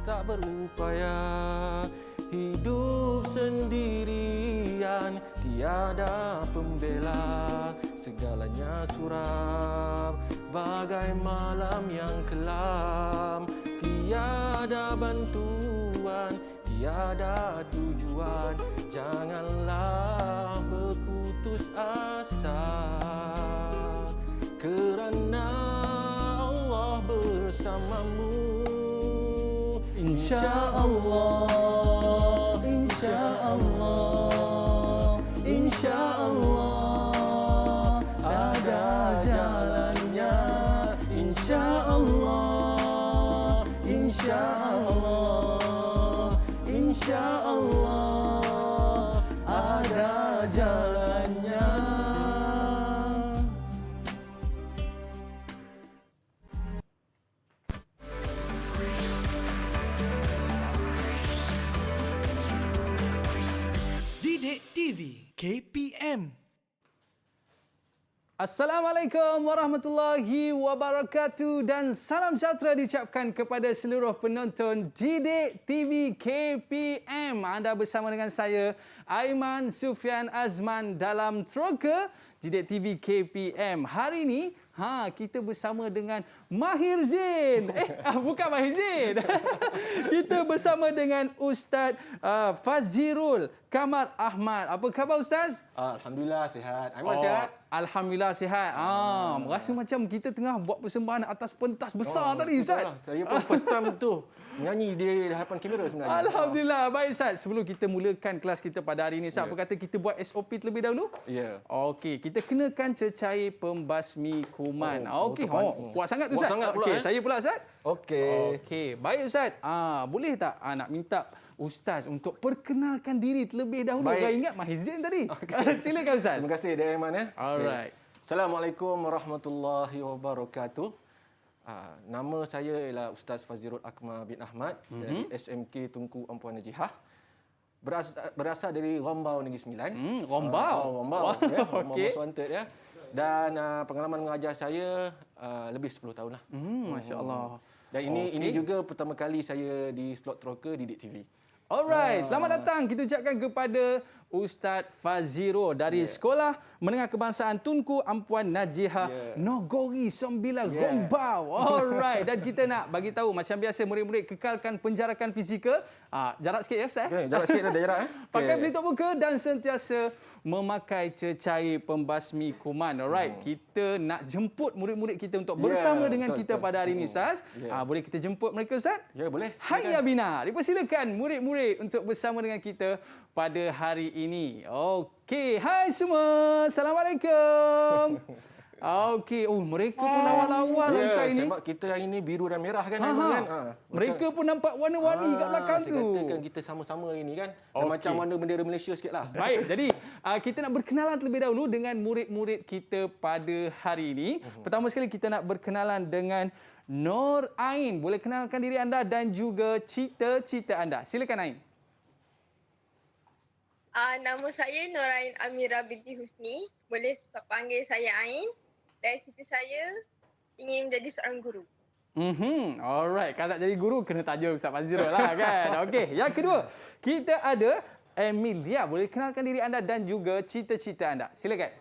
tak berupaya. Hidup sendirian, tiada pembela. Segalanya suram, bagai malam yang kelam. Tiada bantuan, tiada tujuan. Janganlah berputus asa, kerana Allah bersamamu. InsyaAllah, InsyaAllah, InsyaAllah ada jalannya. InsyaAllah, InsyaAllah, InsyaAllah ada jalannya. Didik TV KPM. Assalamualaikum warahmatullahi wabarakatuh dan salam sejahtera diucapkan kepada seluruh penonton Didik TV KPM. Anda bersama dengan saya Aiman Sufian Azman dalam Teroka Didik TV KPM. Hari ini kita bersama dengan Mahir Zain. Bukan Mahir Zain. Kita bersama dengan Ustaz Fazirul Kamar Ahmad. Apa khabar Ustaz? Alhamdulillah sihat. Aiman sihat? Alhamdulillah sihat. Rasa macam kita tengah buat persembahan atas pentas besar tadi Ustaz. Saya pun first time tu menyanyi di hadapan kamera sebenarnya. Alhamdulillah. Baik Ustaz, sebelum kita mulakan kelas kita pada hari ini Ustaz, apa kata kita buat SOP terlebih dahulu? Ya. Okey, kita kenakan cecair pembasmi kuman. Okey, kuat sangat tu Kuat Ustaz. sangat pula, Okey, saya pula Ustaz. Okey. Okey, baik Ustaz. Boleh tak nak minta Ustaz untuk perkenalkan diri terlebih dahulu. Baik. Saya ingat Mahir Zain tadi. Silakan Ustaz. Terima kasih Dek Aiman ya. Alright. Assalamualaikum warahmatullahi wabarakatuh. Nama saya ialah Ustaz Fazirul Akmal bin Ahmad dari SMK Tunku Ampuan Najihah. Berasal dari Gombau Negeri Sembilan. Gombau. Gombau ya. Gombau Okey. Most Wanted ya. Dan pengalaman mengajar saya lebih 10 tahun lah. Masya-Allah. Dan ini juga pertama kali saya di slot Teroka Didik TV. Alright, selamat datang kita ucapkan kepada Ustaz Fazirul dari Sekolah Menengah Kebangsaan Tunku Ampuan Najihah Nogori Sembilan Gombau. Alright, dan kita nak bagi tahu macam biasa murid-murid kekalkan penjarakan fizikal. Jarak sikit ya Ustaz. Jarak sikit ada jarak Pakai pelitup muka dan sentiasa memakai cecair pembasmi kuman. Alright, kita nak jemput murid-murid kita untuk bersama dengan kita pada hari ini Ustaz. Boleh kita jemput mereka Ustaz? Ya, boleh. Hayya bina. Dipersilakan murid-murid untuk bersama dengan kita pada hari ini. Okey, hai semua. Assalamualaikum. Okey, mereka pun lawa-lawa lah Ustaz ini. Sebab kita hari ini biru dan merah kan. Mereka pun nampak warna-warni kat belakang tu. Saya katakan kita sama-sama hari ini kan. Macam warna bendera Malaysia sikit lah. Baik, jadi kita nak berkenalan terlebih dahulu dengan murid-murid kita pada hari ini. Pertama sekali kita nak berkenalan dengan Nur Ain. Boleh kenalkan diri anda dan juga cita-cita anda. Silakan Ain. Nama saya Nurain Amira binti Husni. Boleh panggil saya Ain. Dan cita saya ingin menjadi seorang guru. Alright, kalau nak jadi guru kena tajuk Ustaz Fazirul lah kan. Okey, yang kedua, kita ada Emilia. Boleh kenalkan diri anda dan juga cita-cita anda. Silakan.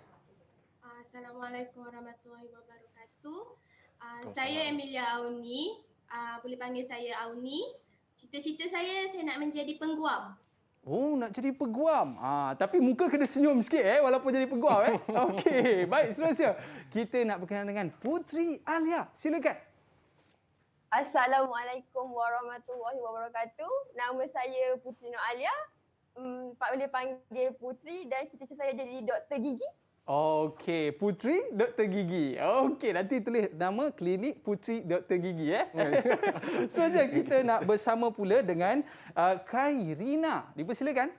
Assalamualaikum warahmatullahi wabarakatuh. Saya Emilia Auni. Boleh panggil saya Auni. Cita-cita saya nak menjadi pengguam. Nak jadi peguam. Tapi muka kena senyum sikit walaupun jadi peguam Okey, baik seterusnya. Kita nak berkenalan dengan Putri Alia. Silakan. Assalamualaikum warahmatullahi wabarakatuh. Nama saya Putri Nur Alia. Pak boleh panggil Putri dan cita-cita saya jadi doktor gigi. Okey, Putri Doktor Gigi. Okey, nanti tulis nama klinik Putri Doktor Gigi Seterusnya kita nak bersama pula dengan Khairina. Dipersilakan.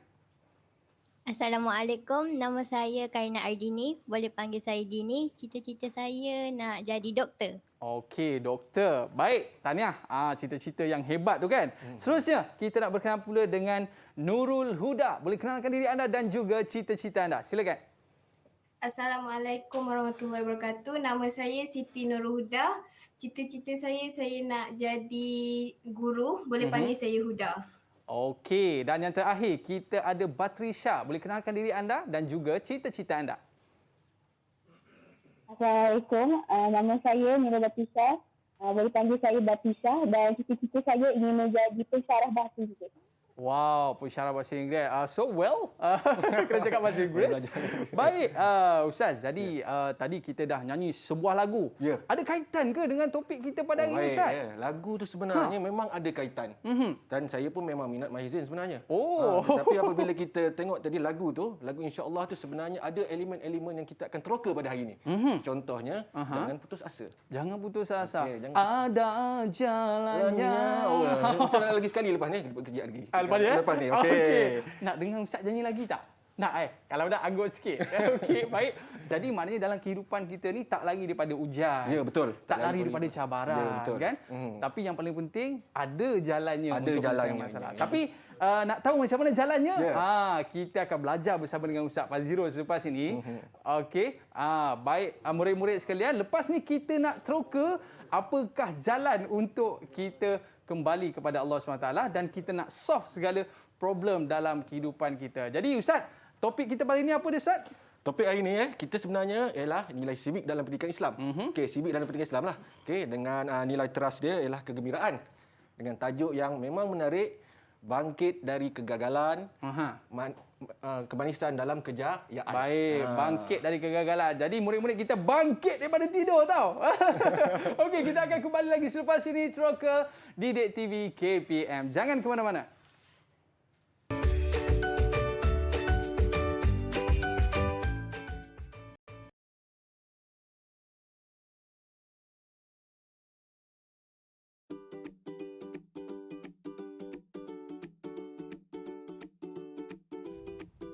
Assalamualaikum, nama saya Kaina Ardini. Boleh panggil saya Dini. Cita-cita saya nak jadi doktor. Okey, doktor. Baik, tahniah. Cita-cita yang hebat tu kan. Seterusnya, kita nak berkenalan pula dengan Nurul Huda. Boleh kenalkan diri anda dan juga cita-cita anda. Silakan. Assalamualaikum warahmatullahi wabarakatuh. Nama saya Siti Nurul Huda. Cita-cita saya nak jadi guru. Boleh panggil saya Huda. Okey, dan yang terakhir kita ada Batrisha. Boleh kenalkan diri anda dan juga cita-cita anda. Assalamualaikum, nama saya Mira Batrisha. Boleh panggil saya Batrisha dan cita-cita saya ingin menjadi pensyarah bahasa Inggeris. Wow, pensyarah bahasa Inggeris. So well. Kena cakap bahasa Inggeris. Baik, Ustaz. Jadi tadi kita dah nyanyi sebuah lagu. Ya. Ada kaitan ke dengan topik kita pada hari ini, Ustaz? Lagu tu sebenarnya memang ada kaitan. Dan saya pun memang minat Mahizin sebenarnya. Oh. Tetapi apabila kita tengok tadi lagu tu, lagu InsyaAllah tu sebenarnya ada elemen-elemen yang kita akan teroka pada hari ini. Contohnya, jangan putus asa. Jangan putus asa. Okey, jangan- Ada jalannya. Ustaz nak lagi sekali lepas ni, kejap lagi. Lepas ni, Lepas ni, okey. Nak dengar Ustaz nyanyi lagi tak? Nak Kalau nak anggut sikit. Okey, baik. Jadi maknanya dalam kehidupan kita ni tak lari daripada ujian. Ya, betul. Tak lari daripada cabaran, Ya, betul. kan? Tapi yang paling penting ada jalannya Ada untuk jalannya. menyelesaikan masalah. Ya. Tapi nak tahu macam mana jalannya? Ya. Kita akan belajar bersama dengan Ustaz Fazirul selepas ini. Okey. Baik murid-murid sekalian, lepas ni kita nak teroka apakah jalan untuk kita kembali kepada Allah SWT dan kita nak solve segala problem dalam kehidupan kita. Jadi Ustaz, topik kita pada ini apa dia, Ustaz? Topik hari ini kita sebenarnya ialah nilai civic dalam pendidikan Islam. Okey, civic dalam pendidikan Islam lah. Okey, dengan nilai teras dia ialah kegembiraan. Dengan tajuk yang memang menarik, bangkit dari kegagalan, kemanisan dalam kejayaan. Baik, bangkit dari kegagalan. Jadi murid-murid kita bangkit daripada tidur tau. Okey, kita akan kembali lagi selepas ini teroka Didik TV KPM. Jangan ke mana-mana.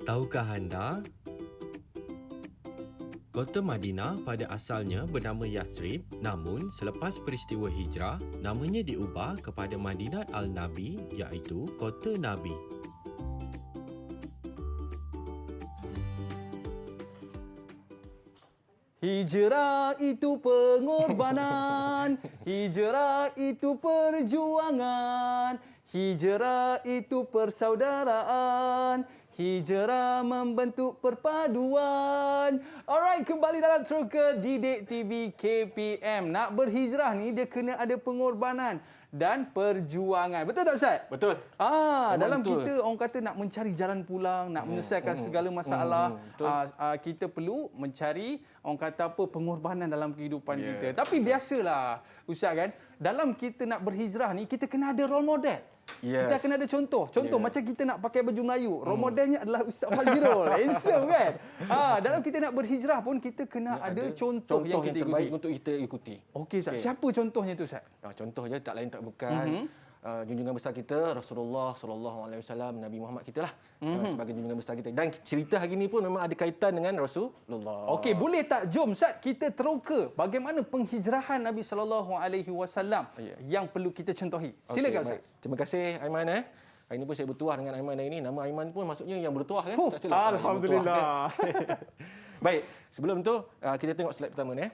Tahukah anda? Kota Madinah pada asalnya bernama Yathrib, namun selepas peristiwa hijrah, namanya diubah kepada Madinat Al-Nabi iaitu Kota Nabi. Hijrah itu pengorbanan, hijrah itu perjuangan, hijrah itu persaudaraan, hijrah membentuk perpaduan. Alright, kembali dalam teroka Didik TV KPM. Nak berhijrah ni dia kena ada pengorbanan dan perjuangan. Betul tak, Ustaz? Betul. Dalam betul. kita orang kata nak mencari jalan pulang, nak menyelesaikan segala masalah, kita perlu mencari orang kata apa pengorbanan dalam kehidupan kita. Tapi biasalah Ustaz kan, dalam kita nak berhijrah ni kita kena ada role model. Yes. Kita kena ada contoh. Macam kita nak pakai baju Melayu, role modelnya adalah Ustaz Fazirul. Handsome kan? Dalam kita nak berhijrah pun kita kena ada contoh yang kita terbaik ikuti. untuk kita ikuti. Okey Ustaz, siapa contohnya tu Ustaz? Contohnya tak lain tak bukan junjungan besar kita Rasulullah sallallahu alaihi wasallam, Nabi Muhammad kita lah sebagai junjungan besar kita. Dan cerita hari ini pun memang ada kaitan dengan Rasulullah. Okey, boleh tak jom Ustaz kita teroka bagaimana penghijrahan Nabi sallallahu alaihi wasallam yang perlu kita contohi. Silakan Ustaz. Terima kasih Aiman. Hari ini pun saya bertuah dengan Aiman hari ini. Nama Aiman pun maksudnya yang bertuah kan? Tak silap. Alhamdulillah. Baik, sebelum tu kita tengok slide pertama ni.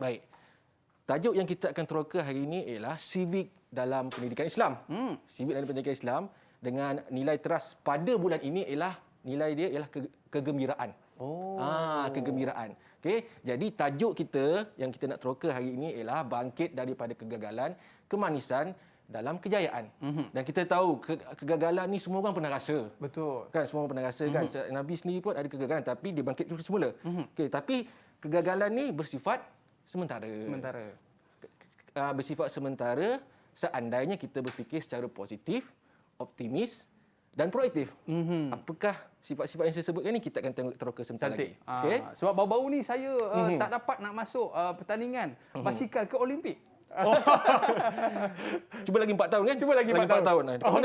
Baik. Tajuk yang kita akan teroka hari ini ialah civic dalam pendidikan Islam. Civic dalam pendidikan Islam dengan nilai teras pada bulan ini ialah nilai dia ialah kegembiraan. Kegembiraan. Okey, jadi tajuk kita yang kita nak teroka hari ini ialah bangkit daripada kegagalan, kemanisan dalam kejayaan. Dan kita tahu kegagalan ni semua orang pernah rasa. Betul. Kan semua orang pernah rasa kan. Nabi sendiri pun ada kegagalan tapi dia bangkit semula. Okey, tapi kegagalan ni bersifat sementara. Bersifat sementara seandainya kita berfikir secara positif, optimis dan proaktif. Apakah sifat-sifat yang saya sebutkan ni kita akan tengok teroka sebentar lagi. Okay. Sebab baru-baru ni saya tak dapat nak masuk pertandingan basikal ke Olimpik. Cuba lagi 4 tahun kan? Cuba lagi 4 tahun.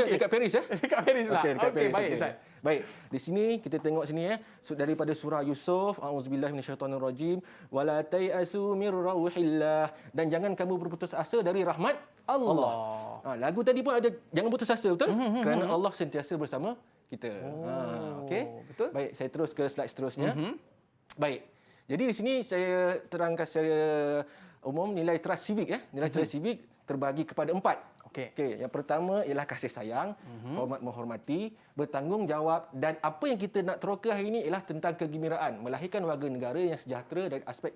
Dekat Paris ya? Dekat Paris pula. Okey, dekat Paris. Baik, Ustaz. Baik, di sini kita tengok sini daripada surah Yusuf, auzubillahi minasyaitonirrajim, wala tayasu mir rauhillah, dan jangan kamu berputus asa dari rahmat Allah. Lagu tadi pun ada jangan putus asa, betul? Kerana Allah sentiasa bersama kita. Okey. Betul. Baik, saya terus ke slide seterusnya. Baik. Jadi di sini saya terangkan secara umum nilai trust civic Nilai trust civic terbagi kepada 4. Okey, yang pertama ialah kasih sayang, hormat menghormati, bertanggungjawab, dan apa yang kita nak teroka hari ini ialah tentang kegembiraan, melahirkan warga negara yang sejahtera dari aspek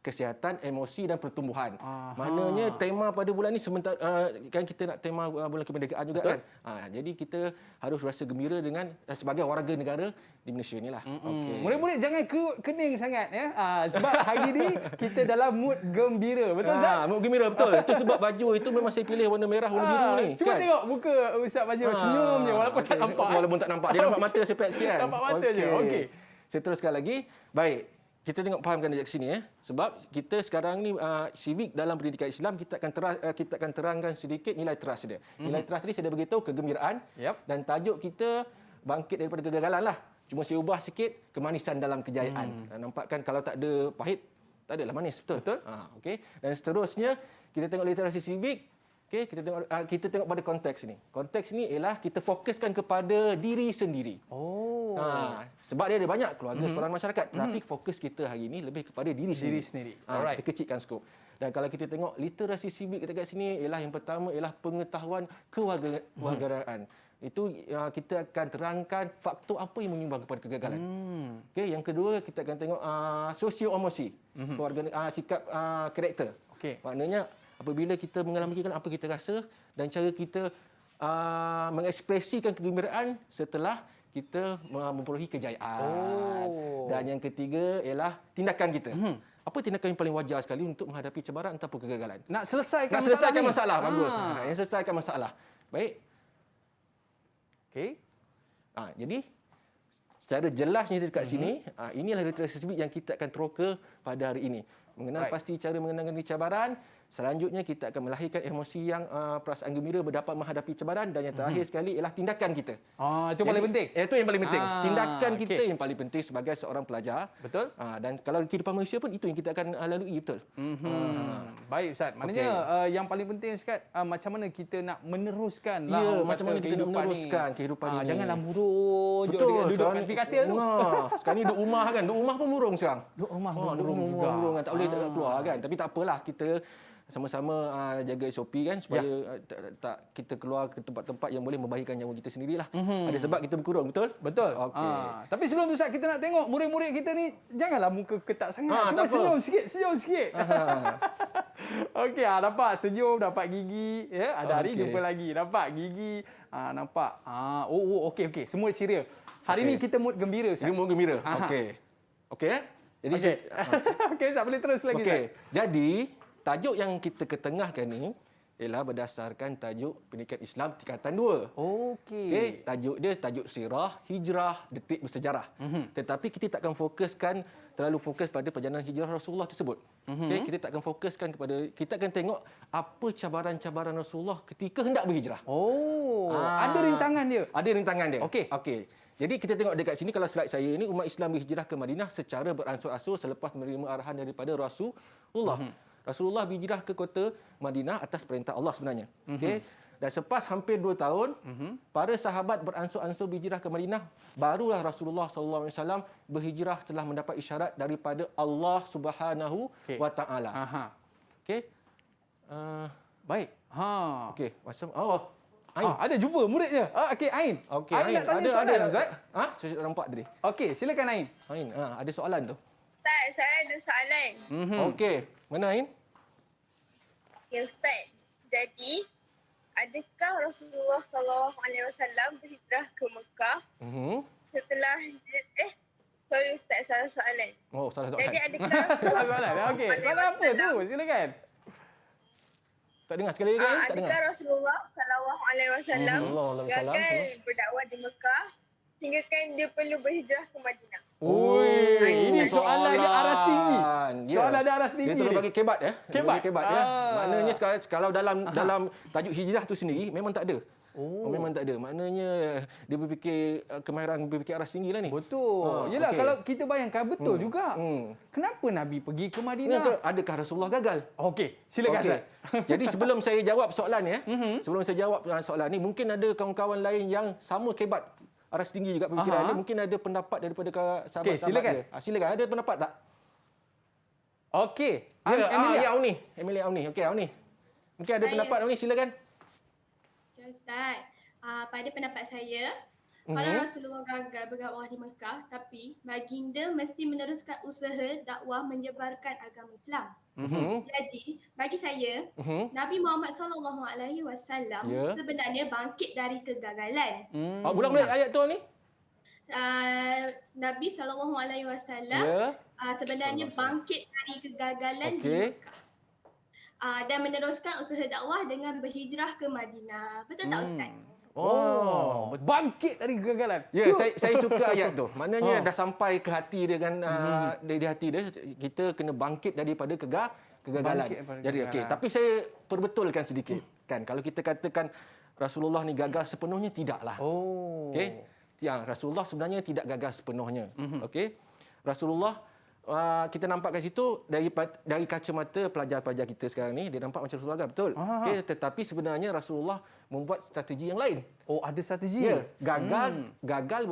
kesihatan, emosi dan pertumbuhan. Maknanya tema pada bulan ni kan kita nak tema bulan kemerdekaan juga kan. Jadi kita harus rasa gembira dengan sebagai warga negara di Malaysia inilah. Okey. Murid-murid jangan kening sangat ya. Sebab hari ni kita dalam mood gembira. Betul Ustaz? Mood gembira betul. Itu sebab baju itu memang saya pilih warna merah, warna biru ni. Cuba kan? tengok muka Ustaz Baju senyum je walaupun tak nampak. Walaupun tak nampak. Dia nampak mata saya pek sikit kan. Nampak mata je. Okey. Saya teruskan lagi. Baik. Kita tengok fahamkan dari sini sebab kita sekarang ni civic dalam pendidikan Islam kita akan terangkan sedikit nilai trust dia. Nilai trust ni saya dah beritahu kegembiraan dan tajuk kita bangkit daripada kegagalan lah. Cuma saya ubah sikit kemanisan dalam kejayaan. Nampakkan kalau tak ada pahit tak adalah manis, betul? Okey. Dan seterusnya kita tengok literasi civic. Okey, kita tengok pada konteks ni. Konteks ni ialah kita fokuskan kepada diri sendiri. Sebab dia ada banyak keluarga, sekolah masyarakat. Tapi fokus kita hari ini lebih kepada diri sendiri. Kita kecilkan skop. Dan kalau kita tengok literasi civic dekat sini ialah yang pertama ialah pengetahuan kewarganegaraan. Itu kita akan terangkan faktor apa yang menyumbang kepada kegagalan. Okey, yang kedua kita akan tengok sosio-emosi, sikap karakter. Maknanya apabila kita mengalami kegagalan, apa kita rasa dan cara kita mengekspresikan kegembiraan setelah kita memperolehi kejayaan. Dan yang ketiga ialah tindakan kita. Apa tindakan yang paling wajar sekali untuk menghadapi cabaran ataupun kegagalan? Nak selesaikan masalah. Bagus. Yang selesaikan masalah. Baik. Okey. Jadi secara jelasnya dekat sini, inilah literasi civic yang kita akan teroka pada hari ini. Mengenal pasti cara mengenangani cabaran. Selanjutnya kita akan melahirkan emosi yang perasaan gembira berdapat menghadapi cabaran dan yang terakhir sekali ialah tindakan kita. Itu paling penting. Itu yang paling penting. Tindakan kita yang paling penting sebagai seorang pelajar. Betul. Dan kalau kehidupan manusia pun itu yang kita akan lalui, betul. Baik Ustaz. Maknanya yang paling penting Ustaz, macam mana kita nak meneruskan macam mana kita nak meneruskan kehidupan ini. Janganlah murung je duduk kat tepi katil tu. Sekarang ni duduk rumah kan. Duduk rumah pun murung sekarang. Duduk rumah juga. Murung kan. Tak boleh keluar kan. Tapi tak apalah, kita sama-sama jaga SOP kan supaya tak kita keluar ke tempat-tempat yang boleh membahayakan nyawa kita sendirilah. Ada sebab kita berkurung, betul? Betul. Tapi sebelum tu Ustaz, kita nak tengok murid-murid kita ni janganlah muka ketak sangat. Cuma senyum sikit. Okey, dapat senyum, dapat gigi, ada hari jumpa lagi. Dapat gigi, nampak. Okey. Semua ceria. Hari ni kita mood gembira Ustaz. Mood gembira. Okey. Jadi okey Ustaz, boleh terus lagi Ustaz. Jadi tajuk yang kita ketengahkan ni ialah berdasarkan tajuk pendidikan Islam tingkatan 2. Okey. Tajuk dia tajuk sirah, hijrah, detik bersejarah. Tetapi kita tak akan terlalu fokus pada perjalanan hijrah Rasulullah tersebut. Kita tak akan fokuskan kita akan tengok apa cabaran-cabaran Rasulullah ketika hendak berhijrah. Ada rintangan dia. Ada rintangan dia. Okey. Jadi kita tengok dekat sini, kalau slide saya ini, umat Islam berhijrah ke Madinah secara beransur-ansur selepas menerima arahan daripada Rasulullah. Rasulullah berhijrah ke kota Madinah atas perintah Allah sebenarnya. Okey. Dan selepas hampir 2 tahun, para sahabat beransur-ansur berhijrah ke Madinah, barulah Rasulullah SAW berhijrah setelah mendapat isyarat daripada Allah Subhanahu wa taala. Okey. Baik. Okey, macam Ain. Ada jumpa muridnya. Okey, Ain. Ain nak tanya soalan Ustaz? Saya tak nampak tadi. Okey, silakan Ain. Ain, ada soalan tu. Ustaz, saya ada soalan. Okey, mana Ain? Ya Ustaz, jadi adakah Rasulullah SAW berhijrah ke Mekah setelah sorry Ustaz, salah soalan. Salah soalan. Jadi adakah salah soalan. Okey, soalan apa tu? Silakan. Tak dengar sekali lagi? Tak dengar. Adakah Rasulullah SAW gagal berdakwah di Mekah sehingga kan dia perlu berhijrah ke Madinah? Ini soalan dia aras tinggi. Soalan dia aras tinggi. Dia terus bagi kebat ya. Kebat. Maknanya kalau dalam tajuk hijrah tu sendiri memang tak ada. Memang tak ada. Maknanya dia berfikir kemahiran berfikir aras tinggi lah ni. Betul. Yalah, kalau kita bayangkan betul juga. Kenapa Nabi pergi ke Madinah? Adakah Rasulullah gagal? Okey, silakan Ustaz. Jadi sebelum saya jawab soalan ni sebelum saya jawab soalan ni, mungkin ada kawan-kawan lain yang sama kebat aras tinggi juga pemikiran dia. Mungkin ada pendapat daripada sahabat-sahabat dia. Silakan. Ada pendapat tak? Okey. Ya, Auni. Emilia Auni. Okey, Auni. Mungkin ada Saya- pendapat Auni, silakan. Ya Ustaz, pada pendapat saya, kalau Rasulullah gagal berdakwah di Mekah, tapi baginda mesti meneruskan usaha dakwah menyebarkan agama Islam. Jadi, bagi saya, Nabi Muhammad SAW Ya. sebenarnya bangkit dari kegagalan. Ulang balik ayat tu ni. Nabi SAW Ya. sebenarnya bangkit dari kegagalan di Okey. Mekah. Dan meneruskan usaha dakwah dengan berhijrah ke Madinah. Betul tak Ustaz? Oh, bangkit dari kegagalan. Ya, saya suka ayat tu. Maknanya dah sampai ke hati dia kan, di hati dia, kita kena bangkit daripada kegagalan. Bangkit daripada Jadi okey, kegagalan. tapi saya perbetulkan sedikit. Kan kalau kita katakan Rasulullah ni gagal sepenuhnya, tidaklah. Oh. Okey. Ya, Rasulullah sebenarnya tidak gagal sepenuhnya. Okey. Rasulullah kita nampak kat situ dari kacamata pelajar-pelajar kita sekarang ni, dia nampak macam Rasulullah gagal, betul. Okey, tetapi sebenarnya Rasulullah membuat strategi yang lain. Oh, ada strategi. Ya, gagal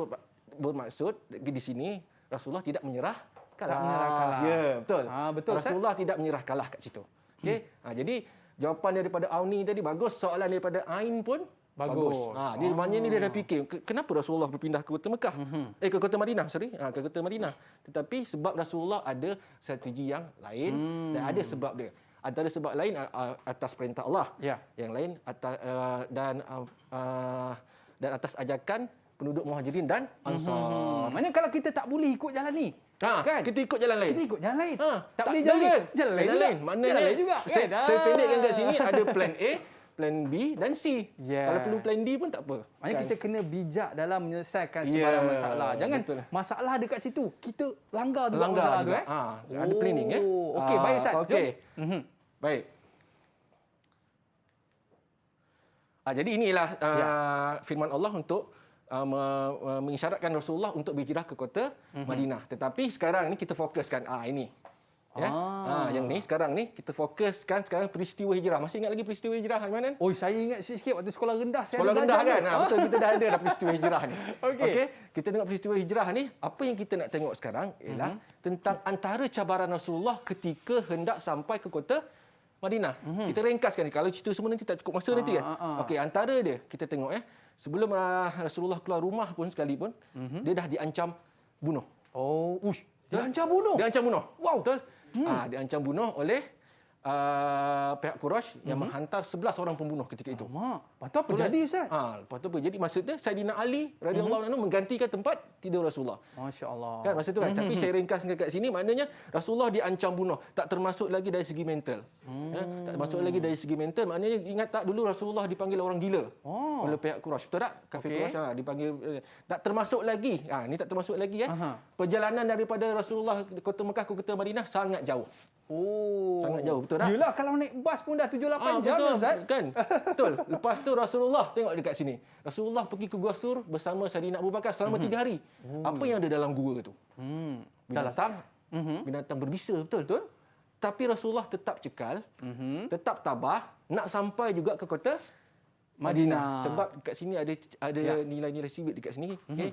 bermaksud di sini Rasulullah tidak menyerah kalah. Ya, betul. Betul, Ustaz. Rasulullah tidak menyerah kalah kat situ. Okey. Jadi jawapan daripada Auni tadi bagus, soalan daripada Ain pun bagus. Dia maknanya ni dia dah fikir kenapa Rasulullah berpindah ke kota Mekah? Ke kota Madinah, ke kota Madinah. Tetapi sebab Rasulullah ada strategi yang lain dan ada sebab dia. Antara sebab lain atas perintah Allah. Ya. Yang lain atas dan atas ajakan penduduk Muhajirin dan Ansar. Maknanya kalau kita tak boleh ikut jalan ni, kan? Kita ikut jalan lain. Kita ikut jalan lain. Tak boleh jalan ni. Jalan lain juga. Maknanya Jalan lain juga. Saya pendekkan kat sini ada plan A, plan B dan C. Ya. Kalau perlu plan D pun tak apa. Maknanya Kan? kita kena bijak dalam menyelesaikan sebarang masalah. Jangan betul. masalah dekat situ, kita langgar juga Langgar masalah juga. tu. Ada planning ya. Okey, baik Ustaz. Okey. Jom. Baik. Jadi inilah firman Allah untuk mengisyaratkan Rasulullah untuk berhijrah ke kota Madinah. Tetapi sekarang ni kita fokuskan ini. Ya. Yang ni sekarang ni kita fokuskan sekarang peristiwa hijrah. Masih ingat lagi peristiwa hijrah di mana? Oh, saya ingat sikit waktu sekolah rendah saya Sekolah ada rendah belajar kan? tu. Betul, kita dah ada peristiwa hijrah ni. Okey. Kita tengok peristiwa hijrah ni, apa yang kita nak tengok sekarang ialah tentang antara cabaran Rasulullah ketika hendak sampai ke kota Madinah. Kita ringkaskan ni. Kalau cerita semua nanti tak cukup masa nanti kan. Okey, antara dia kita tengok sebelum Rasulullah keluar rumah pun sekalipun, dia dah diancam bunuh. Oh, uish. Dia ancam bunuh. Dia ancam bunuh. Wow. Betul? Dia ancam bunuh oleh pihak Quraisy yang menghantar 11 orang pembunuh ketika itu. Mak, lepas tu apa Betul jadi kan? Ustaz? Lepas tu apa? Jadi maksudnya Saidina Ali radhiyallahu anhu menggantikan tempat tidur Rasulullah. Masya-Allah. Kan masa tu kan. Tapi saya ringkaskan kat sini, maknanya Rasulullah diancam bunuh, tak termasuk lagi dari segi mental. Tak termasuk lagi dari segi mental, maknanya ingat tak dulu Rasulullah dipanggil orang gila oleh pihak Quraisy. Betul tak? Kafir Quraisy dipanggil tak termasuk lagi. Ni tak termasuk lagi perjalanan daripada Rasulullah ke kota Mekah ke kota Madinah sangat jauh. Oh. Sangat jauh, betul tak? Yelah, kalau naik bas pun dah 7-8 jam betul, Ustaz. kan? Betul. Lepas tu Rasulullah tengok dekat sini. Rasulullah pergi ke Gua Sur bersama Saidina Abu Bakar selama 3 hari. Apa yang ada dalam gua tu? Binatang. Binatang berbisa, betul? Tapi Rasulullah tetap cekal, tetap tabah, nak sampai juga ke kota Madinah. Sebab dekat sini ada nilai-nilai sibuk dekat sini. Okay?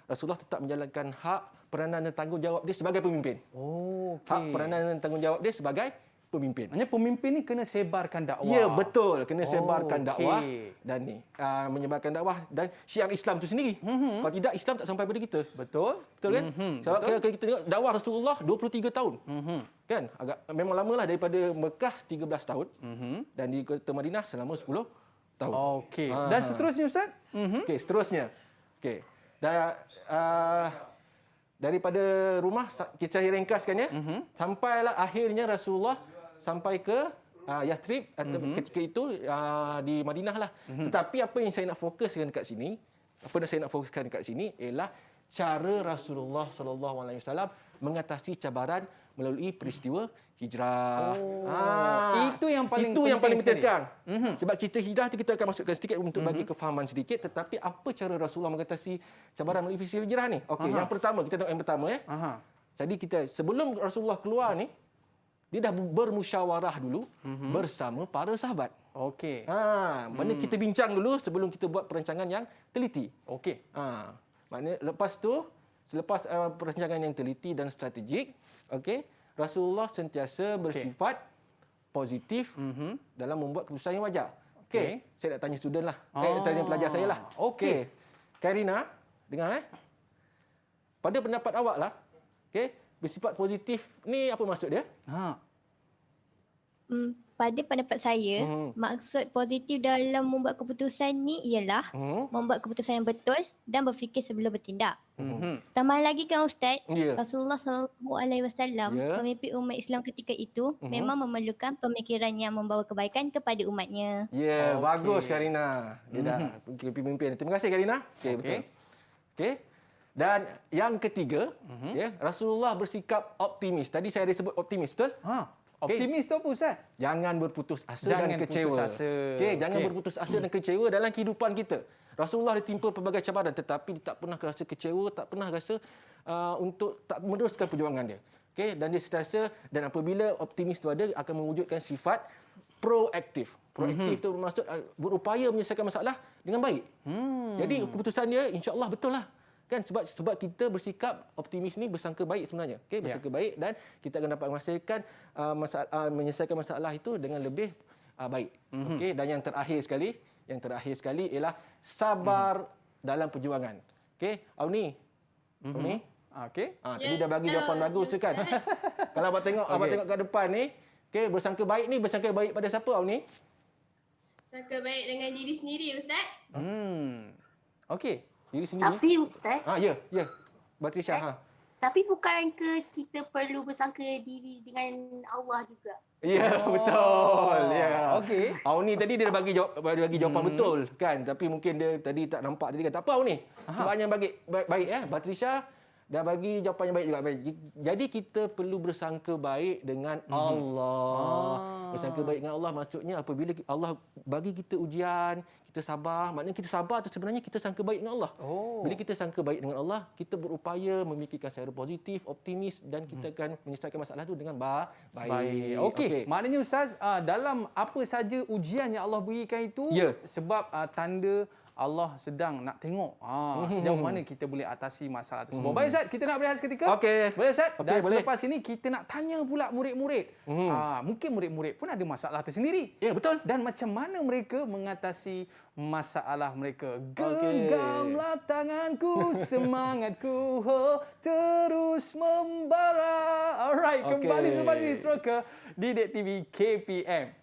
Rasulullah tetap menjalankan hak peranan dan tanggungjawab dia sebagai pemimpin. Oh, okey. Hak peranan dan tanggungjawab dia sebagai pemimpin. Maknanya pemimpin ni kena sebarkan dakwah. Ya, betul. Kena sebarkan dakwah okey. dan menyebarkan dakwah dan syiar Islam tu sendiri. Kalau tidak, Islam tak sampai pada kita. Betul. Betul kan? Sebab kalau kita tengok dakwah Rasulullah 23 tahun. Kan? Memang lamalah daripada Mekah 13 tahun dan di kota Madinah selama 10 tahun. Okey. Dan seterusnya Ustaz? Okey, seterusnya. Okey. Dan daripada rumah kita ringkaskan sampailah akhirnya Rasulullah sampai ke Yathrib atau ketika itu di Madinah lah. Tetapi apa yang saya nak fokuskan dekat sini, ialah cara Rasulullah SAW mengatasi cabaran melalui peristiwa hijrah. Itu yang paling penting sekarang. Sebab cerita hijrah tu kita akan masukkan sedikit untuk bagi kefahaman sedikit, tetapi apa cara Rasulullah mengatasi cabaran melalui peristiwa hijrah ni? Okey, yang pertama kita tengok yang pertama Jadi sebelum Rasulullah keluar ni, dia dah bermusyawarah dulu bersama para sahabat. Okey. Mana kita bincang dulu sebelum kita buat perancangan yang teliti. Okey. Maknanya selepas perancangan yang teliti dan strategik, okey, Rasulullah sentiasa bersifat positif dalam membuat keputusan yang wajar. Okey, saya nak tanya student lah. Tanya pelajar saya lah. Okey. Karina, dengar pada pendapat awak lah, bersifat positif ni apa maksud dia? Pada pendapat saya, maksud positif dalam membuat keputusan ni ialah membuat keputusan yang betul dan berfikir sebelum bertindak. Tambah lagi kan Ustaz, Rasulullah SAW, pemimpin umat Islam ketika itu memang memerlukan pemikiran yang membawa kebaikan kepada umatnya. Bagus Karina. Dia dah pemimpin. Terima kasih Karina. Betul. Dan yang ketiga, Rasulullah bersikap optimis. Tadi saya ada sebut optimis, betul? Optimis tu apa Ustaz? Jangan berputus asa dan kecewa. Jangan berputus asa dan kecewa dalam kehidupan kita. Rasulullah ditimpa pelbagai cabaran tetapi dia tak pernah rasa kecewa, tak pernah rasa untuk tak meneruskan perjuangan dia. Dan dia sentiasa, dan apabila optimis tu ada, akan mewujudkan sifat proaktif. Proaktif tu bermaksud berupaya menyelesaikan masalah dengan baik. Jadi keputusan dia insya-Allah betul lah. Kan sebab kita bersikap optimis ni bersangka baik sebenarnya. Bersangka baik dan kita akan dapat menyelesaikan masalah itu dengan lebih baik. Dan yang terakhir sekali ialah sabar dalam perjuangan. Auni. Tadi dah bagi jawapan bagus tu kan. Kalau abang tengok kat depan ni, bersangka baik pada siapa Auni? Sangka baik dengan diri sendiri Ustaz. Diri sendiri. Tapi Ustaz. Ya. Batrisha. Tapi bukan ke kita perlu bersangka diri dengan Allah juga? Ya, betul. Ya. Auni tadi dia dah bagi jawapan betul kan. Tapi mungkin dia tadi tak nampak tadi kan. Tak apa Auni. Sebabnya baik Batrisha dah bagi jawapan yang baik juga. Jadi kita perlu bersangka baik dengan Allah. Bersangka baik dengan Allah maksudnya apabila Allah bagi kita ujian, kita sabar. Maknanya kita sabar tu sebenarnya kita sangka baik dengan Allah. Bila kita sangka baik dengan Allah, kita berupaya memikirkan secara positif, optimis dan kita akan menyelesaikan masalah tu dengan baik. Okey. Maknanya Ustaz, dalam apa saja ujian yang Allah berikan itu sebab tanda Allah sedang nak tengok sejauh mana kita boleh atasi masalah tersebut. Baik Ustaz, kita nak berehat seketika. Boleh Ustaz? Dan selepas ini kita nak tanya pula murid-murid. Mungkin murid-murid pun ada masalah tersendiri. Ya, betul. Dan macam mana mereka mengatasi masalah mereka. Genggamlah tanganku, semangatku terus membara. Alright, kembali selepas ini terus ke Didik TV KPM.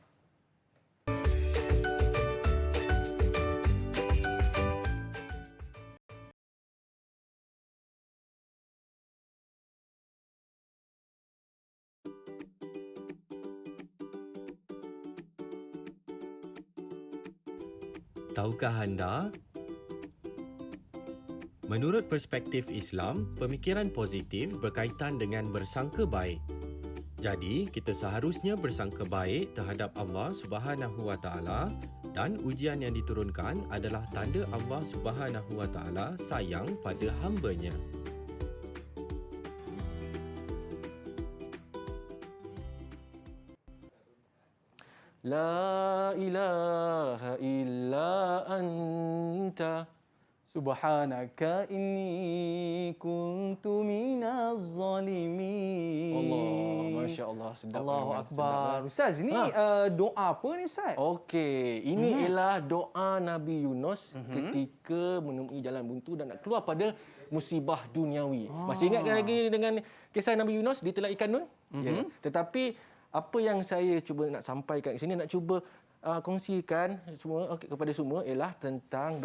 Tahukah anda? Menurut perspektif Islam, pemikiran positif berkaitan dengan bersangka baik. Jadi, kita seharusnya bersangka baik terhadap Allah Subhanahu Wa Taala dan ujian yang diturunkan adalah tanda Allah Subhanahu Wa Taala sayang pada hamba-Nya. La ilaha illa anta subhanaka inni kuntu minaz zalimin. Allah, masya-Allah, sedap. Allahu akbar. Ustaz, ini doa apa ni Ustaz? Okey, ini ialah doa Nabi Yunus ketika menemui jalan buntu dan nak keluar pada musibah duniawi. Masih ingat lagi dengan kisah Nabi Yunus di Telak Ikan Nun? Ya. Tetapi apa yang saya cuba nak sampaikan di sini, nak cuba kongsikan kepada semua ialah tentang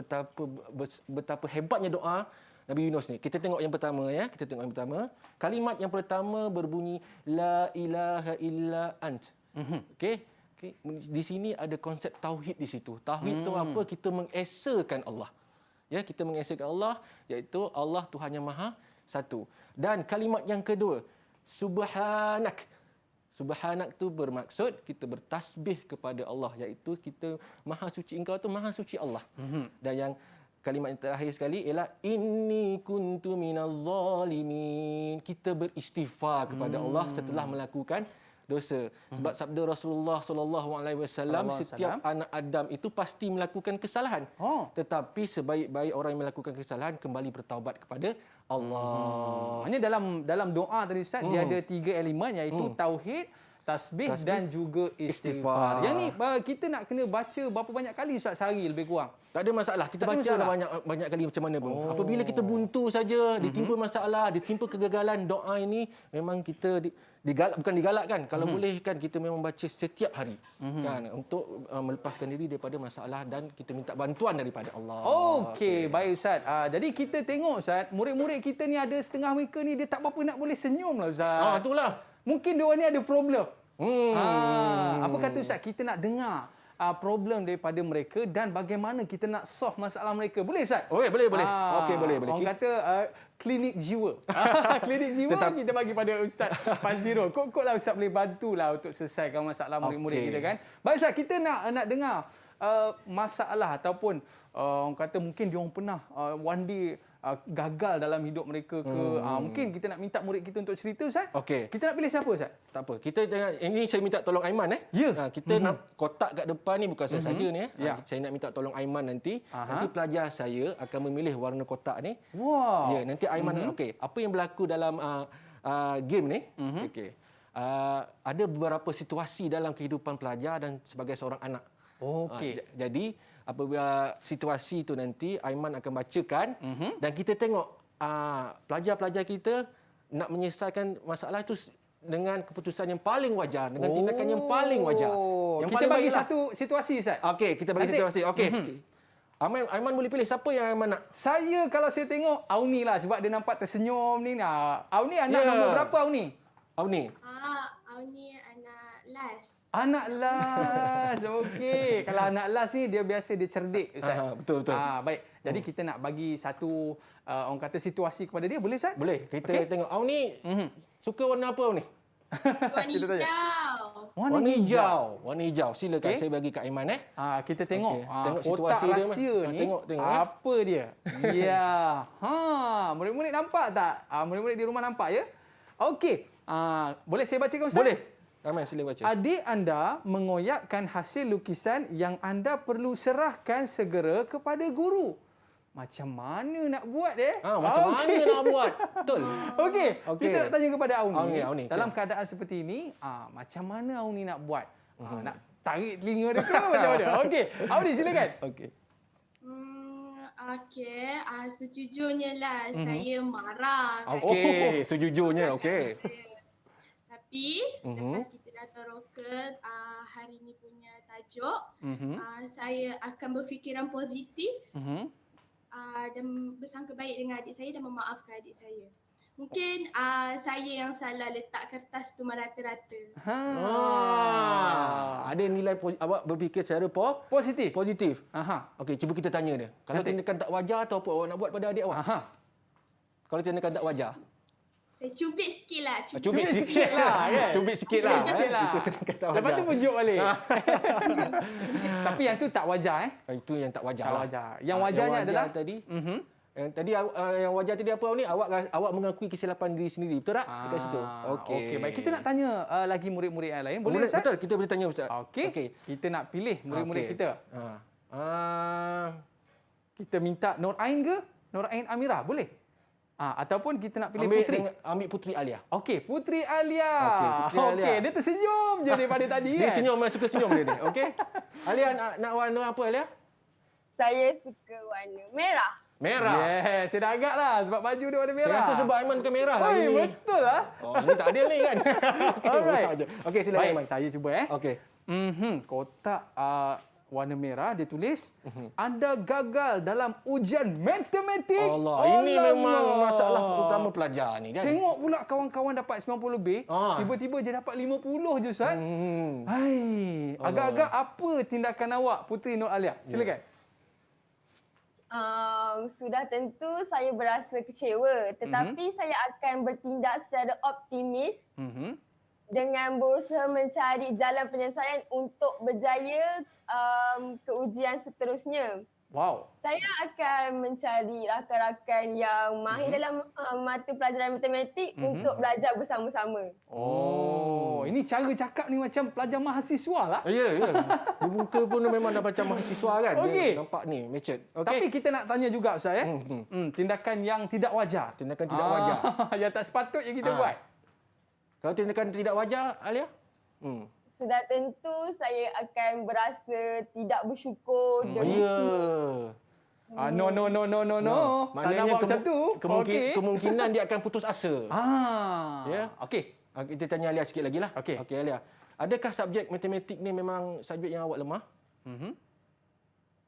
betapa hebatnya doa Nabi Yunus ni. Kita tengok yang pertama ya. Kalimat yang pertama berbunyi la ilaha illa ant. Okey. Di sini ada konsep tauhid di situ. Tauhid tu apa? Kita mengesakan Allah. Ya, kita mengesakan Allah iaitu Allah Tuhan yang Maha Satu. Dan kalimat yang kedua, subhanak. Subhanak tu bermaksud kita bertasbih kepada Allah, iaitu kita maha suci engkau tu maha suci Allah. Dan yang kalimat yang terakhir sekali ialah inni kuntu minaz zalimin. Kita beristighfar kepada Allah setelah melakukan dosa. Sebab sabda Rasulullah SAW, setiap anak Adam itu pasti melakukan kesalahan. Tetapi sebaik-baik orang yang melakukan kesalahan kembali bertaubat kepada Allah. Hanya dalam doa tadi Ustaz, dia ada 3 elemen iaitu tauhid, tasbih dan juga istighfar. Yang ni kita nak kena baca berapa banyak kali Ustaz sehari lebih kurang? Tak ada masalah. Kita baca lah banyak kali macam mana pun. Apabila kita buntu saja, ditimpa masalah, ditimpa kegagalan, doa ini memang kita bukan digalakkan. Kalau boleh kan kita memang baca setiap hari kan untuk melepaskan diri daripada masalah dan kita minta bantuan daripada Allah. Okey, baik Ustaz. Jadi kita tengok Ustaz, murid-murid kita ni ada setengah mereka ni dia tak berapa nak boleh senyum lah Ustaz. Itulah. Mungkin diorang ni ada problem. Apa kata Ustaz, kita nak dengar problem daripada mereka dan bagaimana kita nak solve masalah mereka. Boleh Ustaz? Boleh. Okey, boleh. Orang kata klinik jiwa. Klinik jiwa kita bagi pada Ustaz Fazirul. Kok-koklah Ustaz boleh bantulah untuk selesaikan masalah murid-murid kita kan. Baik Ustaz, kita nak dengar masalah ataupun orang kata mungkin diorang pernah one day gagal dalam hidup mereka ke. Mungkin kita nak minta murid kita untuk cerita Ustaz. Okey. Kita nak pilih siapa Ustaz? Tak apa. Kita jangan, ini saya minta tolong Aiman kita nak kotak kat depan ni bukan saya saja ni saya nak minta tolong Aiman nanti. Nanti pelajar saya akan memilih warna kotak ni. Wow. Ya, nanti Aiman okey. Apa yang berlaku dalam game ni? Okey. Ada beberapa situasi dalam kehidupan pelajar dan sebagai seorang anak. Okey. Jadi apabila situasi itu nanti Aiman akan bacakan dan kita tengok pelajar-pelajar kita nak menyelesaikan masalah itu dengan keputusan yang paling wajar, dengan tindakan yang paling wajar. Yang kita paling bagi baiklah. satu situasi Ustaz. Okey, kita bagi situasi. Okey. Aiman boleh pilih siapa yang Aiman nak? Saya kalau saya tengok Auni lah sebab dia nampak tersenyum ni. Auni anak nombor berapa Auni? Auni. Auni anak last. Anak last. Okey. Kalau anak last ni dia biasa dia cerdik Ustaz. Betul. Baik. Jadi kita nak bagi satu orang kata situasi kepada dia. Boleh Ustaz? Boleh. Kita tengok Auni suka warna apa Auni? Warna hijau. Warna hijau. Silakan saya bagi Kak Aiman kita tengok tengok kotak situasi rahsia dia. ni. Tengok apa dia? Ya. Murid-murid nampak tak? Murid-murid di rumah nampak ya? Okey. Boleh saya bacakan Ustaz? Boleh. Aiman sila baca. Adik anda mengoyakkan hasil lukisan yang anda perlu serahkan segera kepada guru. Macam mana nak buat Macam mana nak buat? Betul. Okey. Kita nak tanya kepada Auni. Dalam keadaan seperti ini, macam mana Auni nak buat? Nak tarik telinga dia ke macam mana? Okey. Auni silakan. Okey. Okey, sejujurnya lah saya marah. Okey, sejujurnya. Okey. Tapi lepas kita dah teroka hari ni punya tajuk, saya akan berfikiran positif dan bersangka baik dengan adik saya dan memaafkan adik saya. Mungkin saya yang salah letak kertas tu merata-rata. Ada nilai awak berfikir secara positif. Okey, cuba kita tanya dia. Kalau tindakan tak wajar atau apa awak nak buat pada adik awak? Kalau tindakan tak wajar. Saya cubit sikit lah. Cubit sikit lah. Cubit sikit lah. Itu tindakan tak wajar. Lepas tu pujuk balik. Tapi yang tu tak wajar Itu yang tak wajar lah. Yang wajarnya adalah tadi. Yang tadi yang wajar tadi apa ni? Awak mengakui kesilapan diri sendiri. Betul tak? Dekat situ. Okey, baik. Kita nak tanya lagi murid-murid yang lain. Boleh Ustaz? Betul, kita boleh tanya Ustaz. Okey. Kita nak pilih murid-murid kita. Kita minta Nur Ain ke? Nur Ain Amira, boleh? Ataupun kita nak pilih Putri. Ambil Putri Alia. Okey, Putri Alia. Okey, dia tersenyum je daripada tadi. Dia senyum, suka senyum dia ni. Okey. Alia nak warna apa Alia? Saya suka warna merah. Merah. Yes, saya dah agak lah sebab baju dia warna merah. Saya rasa sebab Aiman bukan merah lah ini. Betul lah. Ini tak adil ni kan. Alright. Okey, silakan Aiman. Saya cuba Okey. Kotak warna merah dia tulis anda gagal dalam ujian matematik. Ini memang masalah utama pelajar ni kan. Tengok pula kawan-kawan dapat 90 lebih, tiba-tiba je dapat 50 je Ustaz. Agak-agak apa tindakan awak Putri Nur Alia? Silakan. Sudah tentu saya berasa kecewa, tetapi saya akan bertindak secara optimis dengan berusaha mencari jalan penyelesaian untuk berjaya ke ujian seterusnya. Wow. Saya akan mencari rakan-rakan yang mahir dalam mata pelajaran matematik untuk belajar bersama-sama. Oh, ini cara cakap ni macam pelajar mahasiswa lah. Ya. Di muka pun memang dah macam mahasiswa kan. Okey. Dia nampak ni, matured. Okey. Tapi kita nak tanya juga Ustaz tindakan yang tidak wajar. Tindakan tidak wajar. Yang tak sepatutnya kita buat. Kalau tindakan tidak wajar, Alia? Sudah tentu saya akan berasa tidak bersyukur, dengki. No. Tak nak buat macam tu. Kemungkinan dia akan putus asa. Ya. Okey. Kita tanya Alia sikit lagi lah. Okey, Alia. Adakah subjek matematik ni memang subjek yang awak lemah?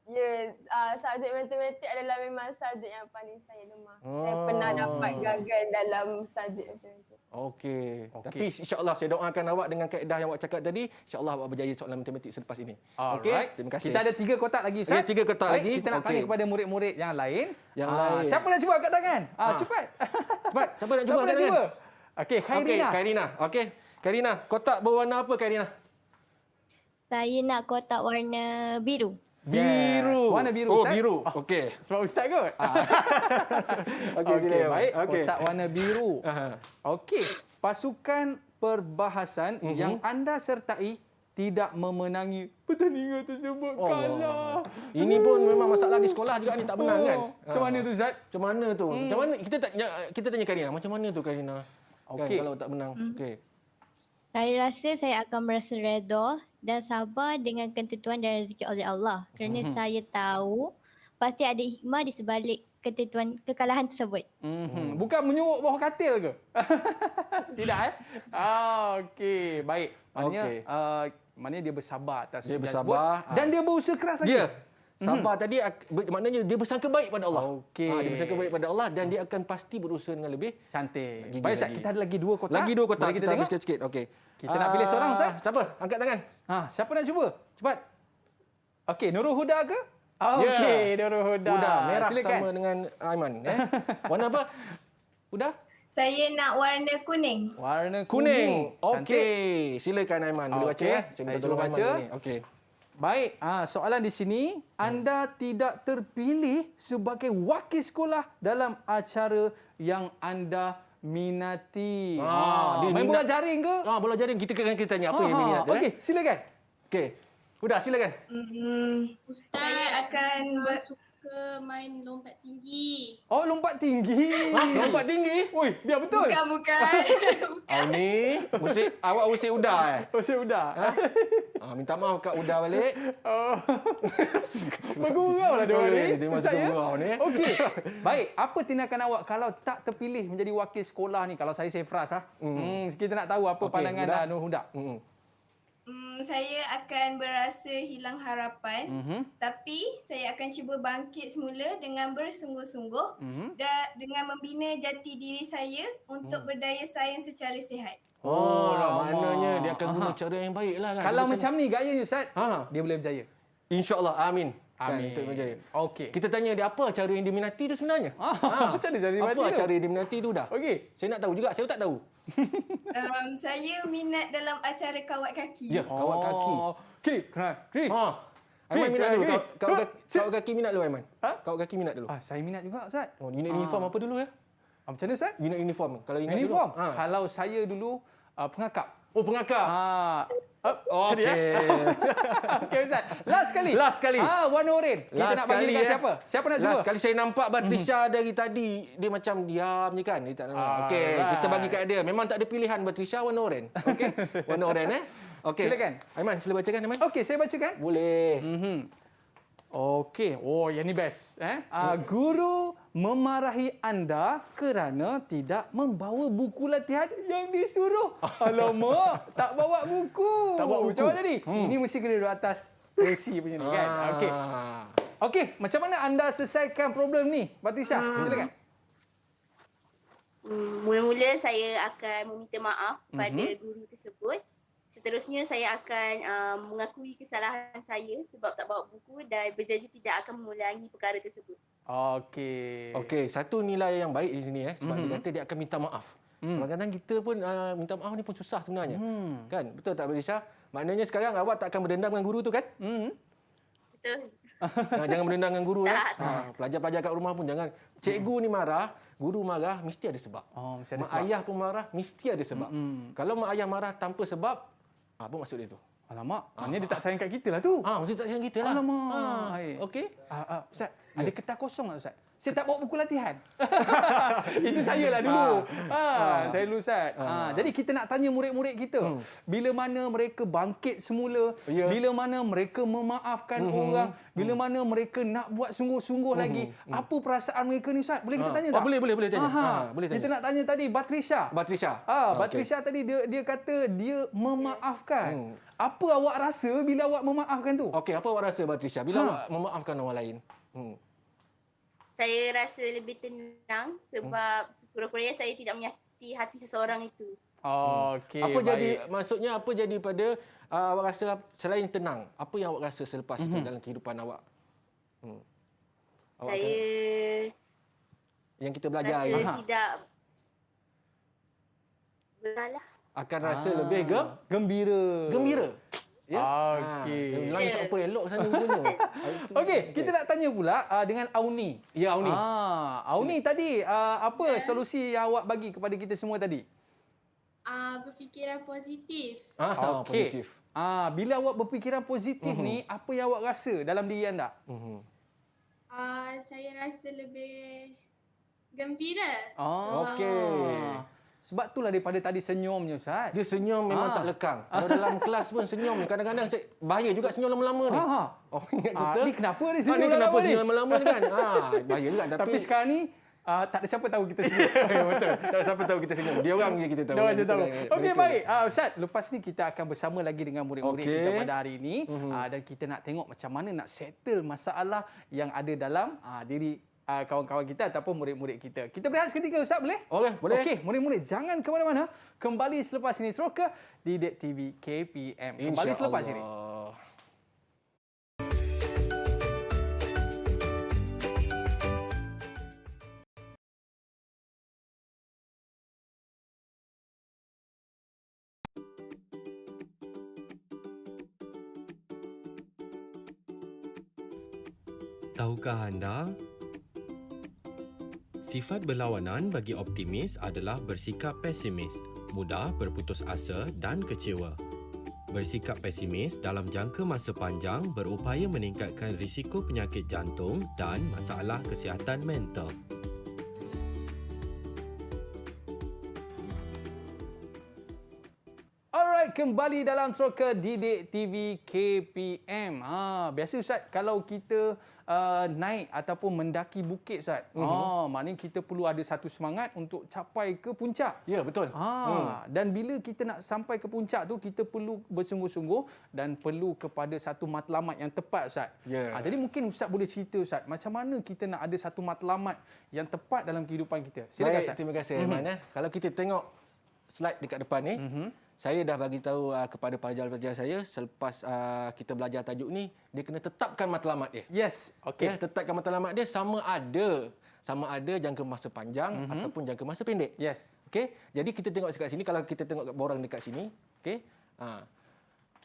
Ya, subjek matematik adalah memang subjek yang paling saya lemah. Saya pernah dapat gagal dalam subjek matematik. Okey. Tapi insya-Allah saya doakan awak dengan kaedah yang awak cakap tadi, insya-Allah awak berjaya soalan matematik selepas ini. Okey. Terima kasih. Kita ada 3 kotak lagi Ustaz. 3 kotak lagi. Kita nak tanya kepada murid-murid yang lain. Yang lain. Siapa nak cuba angkat tangan? Cepat. Cepat. Siapa nak cuba angkat tangan? Okey, Khairina. Khairina. Okey. Khairina, kotak berwarna apa Khairina? Saya nak kotak warna biru. Biru. Warna biru. Oh, biru. Okey. Sebab Ustaz kot. Okey, baik. Kotak warna biru. Okey. Pasukan perbahasan yang anda sertai tidak memenangi pertandingan tersebut. Kalah. Ini pun memang masalah di sekolah juga ni, tak menang kan? Macam mana tu Zat? Macam mana tu? Macam mana kita tanya Karina, macam mana tu Karina? Okey. Kan, kalau tak menang. Okey. Saya rasa saya akan merasa redha dan sabar dengan ketentuan dan rezeki oleh Allah. Kerana saya tahu pasti ada hikmah di sebalik ketentuan kekalahan tersebut. Bukan menyuruk bawah katil ke? Tidak okey, baik. Maknanya dia bersabar atas dia bersabar dan dia berusaha keras lagi. Ya. Sabar tadi maknanya dia bersangka baik pada Allah. Okey. Dia bersangka baik pada Allah dan dia akan pasti berusaha dengan lebih cantik. Baik Ustaz, kita ada lagi 2 kotak. Lagi 2 kotak. Kita habiskan sikit. Okey. Kita nak pilih seorang Ustaz. Siapa? Angkat tangan. Siapa nak cuba? Cepat. Okey, Nurul Huda ke? Okey, Nurul Huda. Huda merah. Silakan. Sama dengan Aiman. Warna apa? Huda? Saya nak warna kuning. Warna kuning. Okey. Silakan Aiman. Boleh baca ya? Saya cuba baca. Okey. Baik, soalan di sini, anda tidak terpilih sebagai wakil sekolah dalam acara yang anda minati. Main bola jaring ke? Bola jaring. Kita tanya apa yang minat. Okey, silakan. Okey. Huda, silakan. Ustaz, saya akan suka main lompat tinggi. Oh, lompat tinggi. Lompat tinggi? Oi, biar betul. Bukan. Ni, awak usik Huda. Usik Huda. Minta maaf Kak Huda balik. Bergurau lah dia ni. Dia masih bergurau ni. Okey. Baik, apa tindakan awak kalau tak terpilih menjadi wakil sekolah ni? Kalau saya Fras kita nak tahu apa pandangan Nur Huda. Saya akan berasa hilang harapan, tapi saya akan cuba bangkit semula dengan bersungguh-sungguh dan dengan membina jati diri saya untuk berdaya saing secara sihat. Maknanya dia akan guna cara yang baik lah kan. Kalau macam ni gaya Ustaz, dia boleh berjaya. InsyaAllah, amin. Amin. Kan, berjaya. Okey. Kita tanya dia apa cara yang diminati tu sebenarnya. Macam mana cara diminati Apa cara yang diminati tu dah? Okey. Saya nak tahu juga, saya tak tahu. Saya minat dalam acara kawat kaki. Ya, kawat kaki. Kiri. Aiman minat dulu. Kawat kaki minat dulu Aiman. Kawat kaki minat dulu. Saya minat juga Ustaz. Unit uniform apa dulu ya? Macam mana Ustaz? Unit uniform. Kalau ingat uniform. dulu. Kalau saya dulu pengakap. Oh, pengakap. Okey. Okey Ustaz. Last sekali. Warna oranye. Kita nak bagi dekat siapa? Siapa nak cuba? Last sekali saya nampak Batrisha dari tadi dia macam diam je kan. Dia tak nak. Okey, kita bagi kat dia. Memang tak ada pilihan Batrisha warna oranye. Okey. Warna oranye Okey. Silakan. Aiman, sila bacakan Aiman. Okey, saya bacakan. Boleh. Okey. Yang ni best. Guru memarahi anda kerana tidak membawa buku latihan yang disuruh. Alamak, tak bawa buku. Tak bawa buku. Macam mana ni? Ini mesti kena duduk atas kerusi punya ni kan. Okey, macam mana anda selesaikan problem ni, Batrisha? Silakan. Mula-mula saya akan meminta maaf pada guru tersebut. Seterusnya saya akan mengakui kesalahan saya sebab tak bawa buku dan berjanji tidak akan mengulangi perkara tersebut. Okey, satu nilai yang baik di sini sebab dia kata dia akan minta maaf. Kadang-kadang kita pun minta maaf ni pun susah sebenarnya. Kan? Betul tak Batrisha? Maknanya sekarang awak tak akan berdendam dengan guru tu kan? Betul. Jangan menendang dengan guru. Pelajar-pelajar kat rumah pun jangan. Cikgu ni marah, guru marah, mesti ada sebab. Mesti ada mak sebab. ayah pun marah, mesti ada sebab. Kalau mak ayah marah tanpa sebab, apa maksud dia tu? Alamak, maknanya dia tak sayang kat kita lah tu. Mesti tak sayang kita lah. Alamak. Okey. Ustaz, ada kertas kosong tak Ustaz? Saya tak bawa buku latihan. Itu saya lah dulu. Saya dulu Ustaz. Jadi kita nak tanya murid-murid kita. Bila mana mereka bangkit semula, bila mana mereka memaafkan orang, bila mana mereka nak buat sungguh-sungguh lagi, apa perasaan mereka ni Ustaz? Boleh kita tanya tak? Boleh tanya. Boleh tanya. Kita nak tanya tadi Batrisha. Batrisha tadi dia kata dia memaafkan. Apa awak rasa bila awak memaafkan tu? Okey, apa awak rasa Batrisha bila awak memaafkan orang lain? Saya rasa lebih tenang sebab sekurang-kurangnya saya tidak menyakiti hati seseorang itu. Okey. Apa jadi maksudnya apa jadi pada awak rasa selain tenang? Apa yang awak rasa selepas itu dalam kehidupan awak? Saya yang kita belajar rasa tidak beralah. Akan rasa lebih gembira. Ya. Okey. Lain tak apa elok sana rupanya. Okey, kita nak tanya pula dengan Auni. Ya, Auni. Auni tadi apa solusi yang awak bagi kepada kita semua tadi? Berfikiran positif. Positif. Bila awak berfikiran positif ni, apa yang awak rasa dalam diri anda? Saya rasa lebih gembira. Okey. Sebab itulah daripada tadi senyumnya Ustaz. Dia senyum memang tak lekang. Kalau dalam kelas pun senyum. Kadang-kadang bahaya juga senyum lama-lama ni. Ingat kita. Ni kenapa dia senyum kenapa lama-lama senyum lama-lama ni kan? Bahaya juga. Tapi sekarang ni tak ada siapa tahu kita senyum. Betul. Tak ada siapa tahu kita senyum. Dia orang je kita tahu. Dia orang je tahu. Okey, baik. Ustaz, lepas ni kita akan bersama lagi dengan murid-murid kita pada hari ini. Dan kita nak tengok macam mana nak settle masalah yang ada dalam diri kawan-kawan kita ataupun murid-murid kita. Kita berehat seketika Ustaz, boleh? Boleh. Okey, murid-murid jangan ke mana-mana. Kembali selepas ini terus ke Didik TV KPM. Kembali selepas ini. Tahukah anda? Sifat berlawanan bagi optimis adalah bersikap pesimis, mudah berputus asa dan kecewa. Bersikap pesimis dalam jangka masa panjang berupaya meningkatkan risiko penyakit jantung dan masalah kesihatan mental. Kembali dalam Troka Didik TV KPM. Biasa Ustaz, kalau kita naik ataupun mendaki bukit Ustaz, maknanya kita perlu ada satu semangat untuk capai ke puncak. Ya, betul. Dan bila kita nak sampai ke puncak tu, kita perlu bersungguh-sungguh dan perlu kepada satu matlamat yang tepat Ustaz. Jadi mungkin Ustaz boleh cerita Ustaz, macam mana kita nak ada satu matlamat yang tepat dalam kehidupan kita. Silakan Ustaz. Terima kasih Aiman. Kalau kita tengok slide dekat depan ni, saya dah bagi tahu kepada pelajar-pelajar saya selepas kita belajar tajuk ni, dia kena tetapkan matlamat dia. Yes, okey. Tetapkan matlamat dia sama ada jangka masa panjang ataupun jangka masa pendek. Yes. Okey. Jadi kita tengok dekat sini, kalau kita tengok borang dekat sini, okey.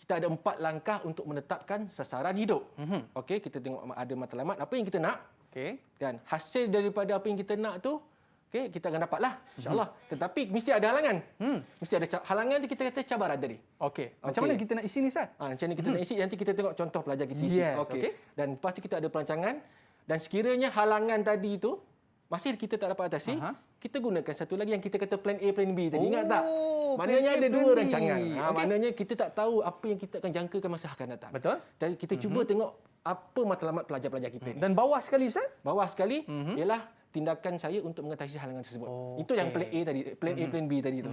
Kita ada 4 langkah untuk menetapkan sasaran hidup. Okey, kita tengok ada matlamat apa yang kita nak. Okey. Dan hasil daripada apa yang kita nak tu, okey, kita akan dapatlah insya-Allah. Tetapi mesti ada halangan. Mesti ada halangan tu, kita kata cabaran tadi. Okey. Macam mana kita nak isi ni Ustaz? Macam mana kita nak isi, nanti kita tengok contoh pelajar kita isi. Okey. Dan lepas tu kita ada perancangan, dan sekiranya halangan tadi tu masih kita tak dapat atasi, kita gunakan satu lagi yang kita kata plan A, plan B tadi. Ingat tak? Maknanya ada dua rancangan. Maknanya kita tak tahu apa yang kita akan jangkakan masa akan datang. Betul. Dan kita cuba tengok apa matlamat pelajar-pelajar kita ni. Dan bawah sekali Ustaz? Bawah sekali ialah tindakan saya untuk mengatasi halangan tersebut. Itu yang plan A tadi, plan A, plan B tadi tu.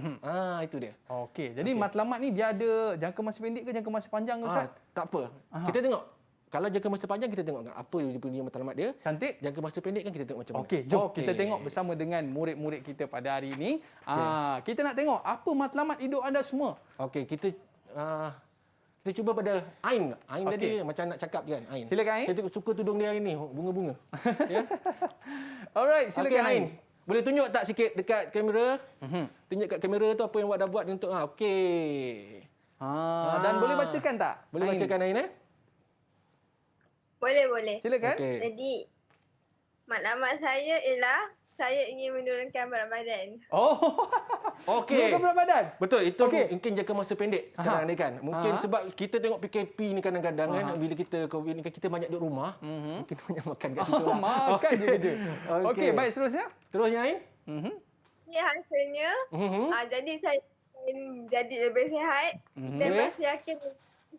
Itu dia. Okey. Jadi matlamat ni dia ada jangka masa pendek ke jangka masa panjang ke Ustaz? Tak apa. Kita tengok. Kalau jangka masa panjang kita tengok apa dia punya matlamat dia. Cantik. Jangka masa pendek kan kita tengok macam mana. Okey, jom kita tengok bersama dengan murid-murid kita pada hari ini. Kita nak tengok apa matlamat hidup anda semua. Okey, kita cuba pada Ain. Ain tadi macam nak cakap kan, Ain. Silakan Ain. Saya suka tudung dia hari ni, bunga-bunga. Ya. Alright, silakan Ain. Boleh tunjuk tak sikit dekat kamera? Tunjuk kat kamera tu apa yang awak dah buat untuk okey. Dan boleh bacakan tak? Boleh bacakan Ain Boleh. Silakan. Okey. Jadi, maklumat saya ialah saya ingin menurunkan berat badan. Oh. Okey. Menurunkan berat badan. Betul, itu Okey. mungkin jangka masa pendek sekarang ni kan. Mungkin sebab kita tengok PKP ni kadang-kadang kan, bila kita COVID ni kan kita banyak duduk rumah, mungkin banyak makan kat situ lah. Makan je kerja. Okey, baik seterusnya. Terusnya Ain? Ini hasilnya, jadi saya ingin jadi lebih sihat dan Okey. masih yakin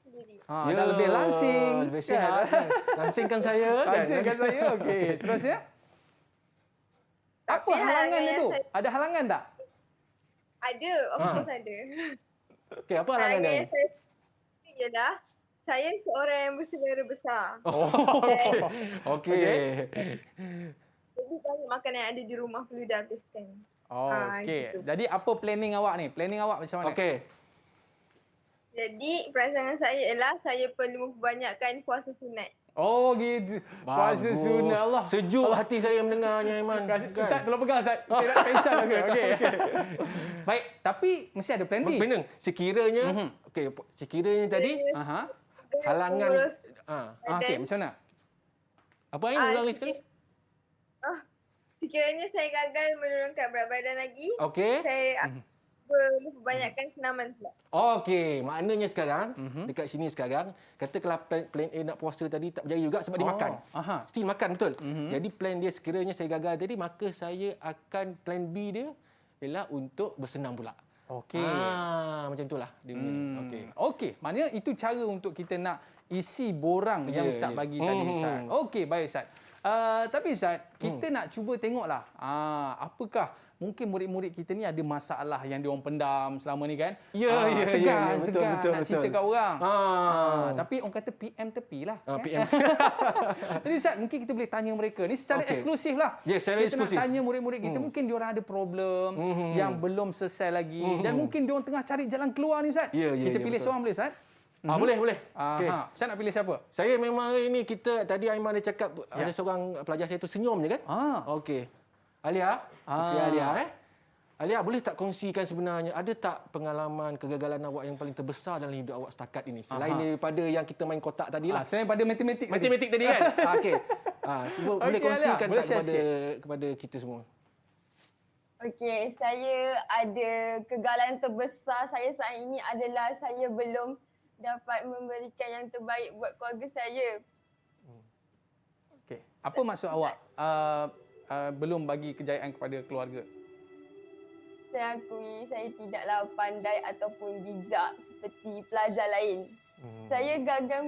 sendiri. Dah lebih langsing. Lebih sihat. Kan? Langsingkan saya. Langsingkan saya. Okey, seterusnya. Apa Tapi halangan yang itu? saya- Ada halangan tak? Ada, of course ada. Okey, apa halangan Halangan Ain? yang saya ialah saya seorang yang berselera besar. Okey. Jadi banyak makanan yang ada di rumah perlu dihabiskan. Okey. gitu. Jadi apa planning awak ni? Planning awak macam mana? Okey. Jadi perancangan saya ialah saya perlu memperbanyakkan puasa sunat. Oh gitu. Puasa Bagus. sunat Allah. Sejuk hati saya mendengarnya Aiman. Ustaz tolong pegang Ustaz. Saya nak pensel langsung. Okey. Baik, tapi mesti ada plan B. Benar. Sekiranya okey, sekiranya tadi halangan Mengurus Okey, macam mana? apa Ain ulang ni sekali? Sekiranya saya gagal menurunkan berat badan lagi, Okey. saya memperbanyakkan senaman pula. Okey, maknanya sekarang dekat sini sekarang kata kalau plan A nak puasa tadi tak berjaya juga sebab dia makan. Still makan betul. Jadi plan dia sekiranya saya gagal tadi maka saya akan plan B dia ialah untuk bersenam pula. Okey. Macam itulah dia punya ni. Okey. Okey, maknanya itu cara untuk kita nak isi borang yang Ustaz bagi tadi Ustaz. Okey, baik Ustaz. Tapi Ustaz, kita nak cuba tengoklah apakah mungkin murid-murid kita ni ada masalah yang diorang pendam selama ni kan. Segan nak cerita kat orang. Tapi orang kata PM tepi lah. PM. Jadi Ustaz, mungkin kita boleh tanya mereka. Ni secara eksklusif lah. Ya, secara kita eksklusif. nak tanya murid-murid kita, mungkin diorang ada problem yang belum selesai lagi. Dan mungkin diorang tengah cari jalan keluar ni Ustaz. Kita pilih betul. seorang boleh Ustaz? Boleh. Okay. Ustaz nak pilih siapa? Saya memang hari ni kita tadi Aiman dia cakap ada seorang pelajar saya tu senyum je kan? Okey. Alia? Okey Alia Alia, boleh tak kongsikan sebenarnya ada tak pengalaman kegagalan awak yang paling terbesar dalam hidup awak setakat ini? Selain daripada yang kita main kotak tadi lah. Selain daripada matematik tadi kan? Okey. Cuba boleh kongsikan Alia, tak kepada kita semua? Okey, saya ada kegagalan terbesar saya saat ini adalah saya belum dapat memberikan yang terbaik buat keluarga saya. Okey. Apa maksud awak belum bagi kejayaan kepada keluarga? Saya akui saya tidaklah pandai ataupun bijak seperti pelajar lain. Saya gagal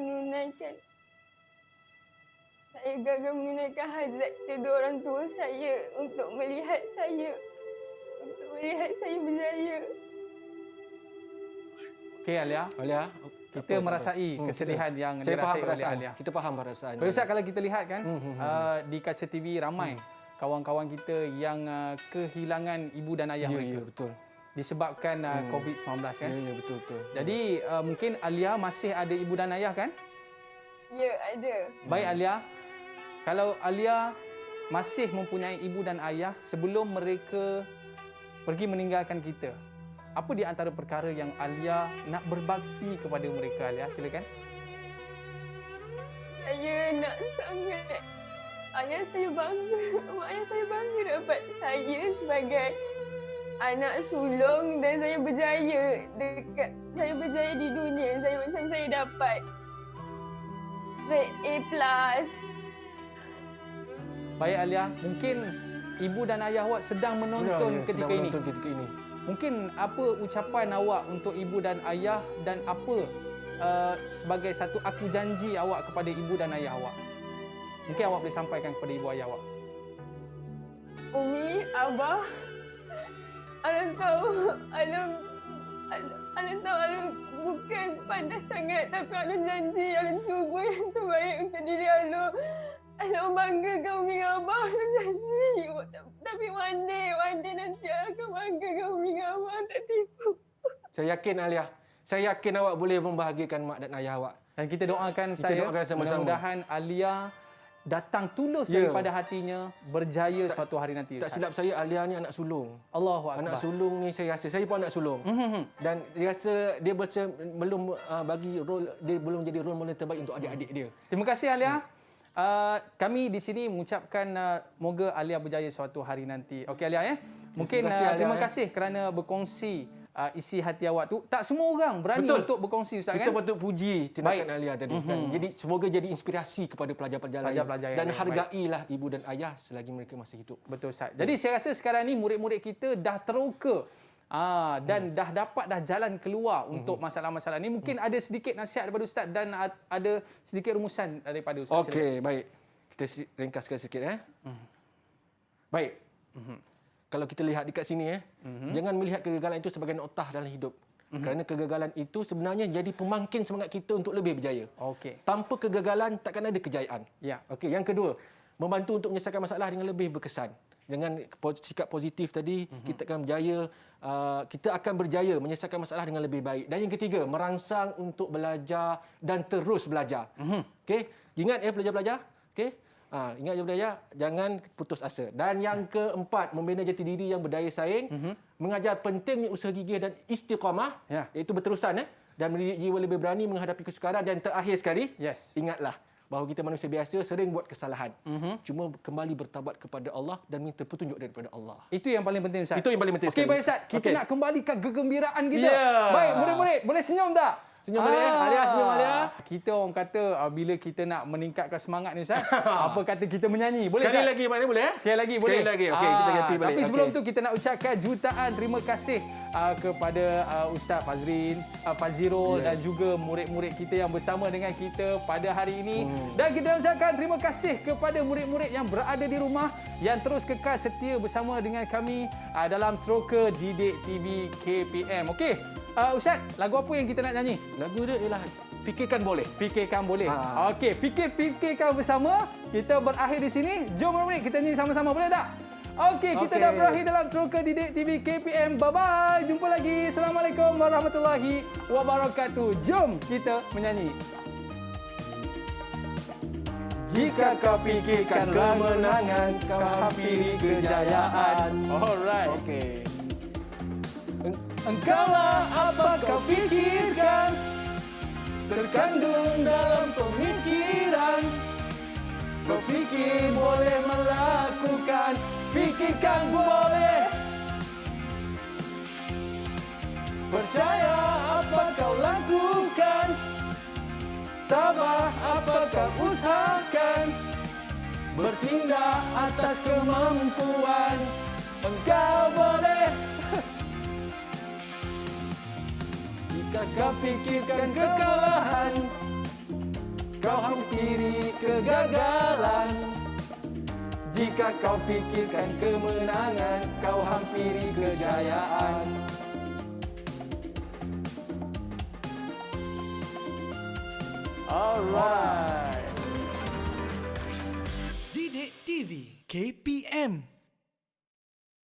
menunaikan hajat kedua orang tua saya untuk melihat saya berjaya. Okey Alia. Kita merasai kesedihan yang dirasai oleh Alia. Kita faham perasaan. Ustaz, kalau kita lihat kan di kaca TV ramai kawan-kawan kita yang kehilangan ibu dan ayah mereka. Ya, betul. Disebabkan COVID-19 kan? Ya, betul. Jadi mungkin Alia masih ada ibu dan ayah kan? Ya, ada. Baik Alia. Kalau Alia masih mempunyai ibu dan ayah sebelum mereka pergi meninggalkan kita, apa di antara perkara yang Alia nak berbakti kepada mereka, Alia? Silakan. Saya nak sangat mak ayah saya bangga dapat saya sebagai anak sulung dan saya berjaya di dunia. Saya dapat straight A+. Baik Alia, mungkin ibu dan ayah awak sedang menonton ketika ini. Mungkin apa ucapan awak untuk ibu dan ayah dan apa sebagai satu aku janji awak kepada ibu dan ayah awak? Mungkin awak boleh sampaikan kepada ibu ayah awak. Umi, Abah, Alun tahu Alun bukan pandai sangat tapi Alun janji, Alun cuba yang terbaik untuk diri Alun. Alun banggakan Umi dan Abah, Alun janji. Tapi one day nanti akan banggakan Umi dan Abah, tak tipu. Saya yakin Alia. Saya yakin awak boleh membahagiakan mak dan ayah awak. Dan kita doakan sama-sama. Mudah-mudahan Alia datang tulus daripada hatinya, berjaya suatu hari nanti. Tak silap saya, Alia ni anak sulung. Allahu Akbar. Anak sulung ni saya rasa, saya pun anak sulung. Dan dia rasa dia belum bagi role, dia belum jadi role model terbaik untuk adik-adik dia. Terima kasih Alia. Kami di sini mengucapkan moga Alia berjaya suatu hari nanti. Okey Alia ya. Mungkin terima kasih kerana berkongsi isi hati awak tu. Tak semua orang berani untuk berkongsi Ustaz kan. Kita patut puji tindakan Alia tadi kan. Jadi semoga jadi inspirasi kepada pelajar-pelajar lain dan hargailah ibu dan ayah selagi mereka masih hidup. Betul Ustaz. Jadi saya rasa sekarang ni murid-murid kita dah teroka dan dah dapat jalan keluar untuk masalah-masalah ni. Mungkin ada sedikit nasihat daripada Ustaz dan ada sedikit rumusan daripada Ustaz. Okey, baik. Kita ringkaskan sikit Baik. Kalau kita lihat dekat sini jangan melihat kegagalan itu sebagai notah dalam hidup. Kerana kegagalan itu sebenarnya jadi pemangkin semangat kita untuk lebih berjaya. Okey. Tanpa kegagalan takkan ada kejayaan. Ya. Okey, yang kedua, membantu untuk menyelesaikan masalah dengan lebih berkesan. Dengan sikap positif tadi, kita akan berjaya, kita akan berjaya menyelesaikan masalah dengan lebih baik. Dan yang ketiga, merangsang untuk belajar dan terus belajar. Okey, ingat pelajar-pelajar. Okey. Ingat je belajar, jangan putus asa. Dan yang keempat, membina jati diri yang berdaya saing, mengajar pentingnya usaha gigih dan istiqamah, iaitu berterusan dan mendidik jiwa lebih berani menghadapi kesukaran. Dan terakhir sekali, ingatlah bahawa kita manusia biasa sering buat kesalahan. Cuma kembali bertaubat kepada Allah dan minta petunjuk daripada Allah. Itu yang paling penting Ustaz. Itu yang paling penting. Okey baik Ustaz, kita nak kembalikan kegembiraan kita. Baik, murid-murid, boleh senyum tak? Senyum Alia, Alia senyum Alia. Kita orang kata bila kita nak meningkatkan semangat ni Ustaz, apa kata kita menyanyi? Boleh sekali Ustaz? lagi mana boleh? Sekali lagi boleh. Sekali lagi. Okey, kita ganti balik. Tapi sebelum tu kita nak ucapkan jutaan terima kasih kepada Ustaz Fazirul dan juga murid-murid kita yang bersama dengan kita pada hari ini. Dan kita ucapkan terima kasih kepada murid-murid yang berada di rumah yang terus kekal setia bersama dengan kami dalam Troka Didik TV KPM. Okey. Ustaz, lagu apa yang kita nak nyanyi? Lagu dia ialah Fikirkan Boleh. Fikirkan Boleh. Okey, fikirkan bersama. Kita berakhir di sini. Jom murid kita nyanyi sama-sama, boleh tak? Okey, kita dah berakhir dalam Troka Didik TV KPM. Bye-bye. Jumpa lagi. Assalamualaikum warahmatullahi wabarakatuh. Jom kita menyanyi. Jika kau fikirkan kemenangan, kau hampiri kejayaan. Alright. Okey. Engkaulah apa kau fikirkan, terkandung dalam pemikiran. Berfikir boleh melakukan, fikirkan boleh. Percaya apa kau lakukan, tabah apa kau usahakan. Bertindak atas kemampuan, engkau boleh. Jika kau fikirkan kekalahan, kau hampiri kegagalan. Jika kau fikirkan kemenangan, kau hampiri kejayaan. Alright. Didik TV KPM